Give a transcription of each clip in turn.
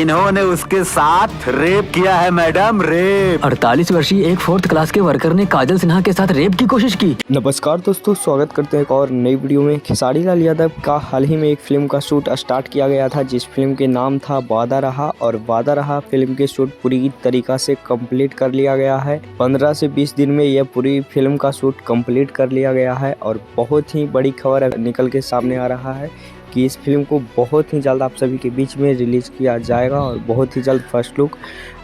इन्होंने उसके साथ रेप किया है मैडम, रेप। 48 वर्षीय एक 4th क्लास के वर्कर ने काजल सिन्हा के साथ रेप की कोशिश की। नमस्कार दोस्तों, स्वागत करते हैं एक और नई वीडियो में। खेसारी लाल यादव का हाल ही में एक फिल्म का शूट स्टार्ट किया गया था, जिस फिल्म के नाम था वादा रहा। और वादा रहा फिल्म के शूट पूरी तरीका से कंप्लीट कर लिया गया है। 15 से 20 दिन में यह पूरी फिल्म का शूट कंप्लीट कर लिया गया है। और बहुत ही बड़ी खबर निकल के सामने आ रहा है कि इस फिल्म को बहुत ही जल्द आप सभी के बीच में रिलीज़ किया जाएगा और बहुत ही जल्द फर्स्ट लुक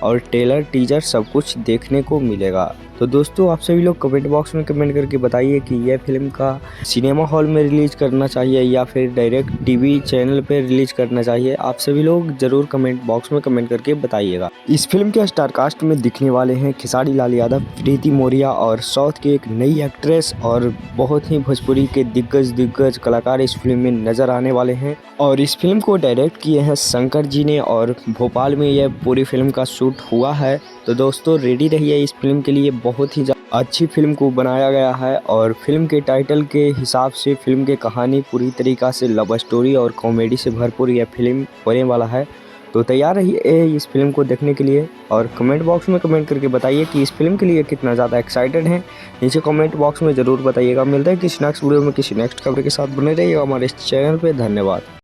और ट्रेलर टीजर सब कुछ देखने को मिलेगा। तो दोस्तों, आप सभी लोग कमेंट बॉक्स में कमेंट करके बताइए कि यह फिल्म का सिनेमा हॉल में रिलीज़ करना चाहिए या फिर डायरेक्ट टीवी चैनल पर रिलीज़ करना चाहिए। आप सभी लोग ज़रूर कमेंट बॉक्स में कमेंट करके बताइएगा। इस फिल्म के स्टार कास्ट में दिखने वाले हैं खेसारी लाल यादव, प्रीति मौर्या और साउथ की एक नई एक्ट्रेस और बहुत ही भोजपुरी के दिग्गज कलाकार इस फिल्म में नजर आने वाले हैं। और इस फिल्म को डायरेक्ट किए हैं शंकर जी ने और भोपाल में यह पूरी फिल्म का शूट हुआ है। तो दोस्तों, रेडी रहिए इस फिल्म के लिए। बहुत ही अच्छी फिल्म को बनाया गया है और फिल्म के टाइटल के हिसाब से फिल्म की कहानी पूरी तरीक़ा से लव स्टोरी और कॉमेडी से भरपूर यह फिल्म होने वाला है। तो तैयार रहिए इस फिल्म को देखने के लिए और कमेंट बॉक्स में कमेंट करके बताइए कि इस फिल्म के लिए कितना ज़्यादा एक्साइटेड हैं। नीचे कमेंट बॉक्स में ज़रूर बताइएगा। मिलता है किसी नेक्स्ट वीडियो में किसी नेक्स्ट खबर के साथ। बने रहिएगा हमारे इस चैनल पे। धन्यवाद।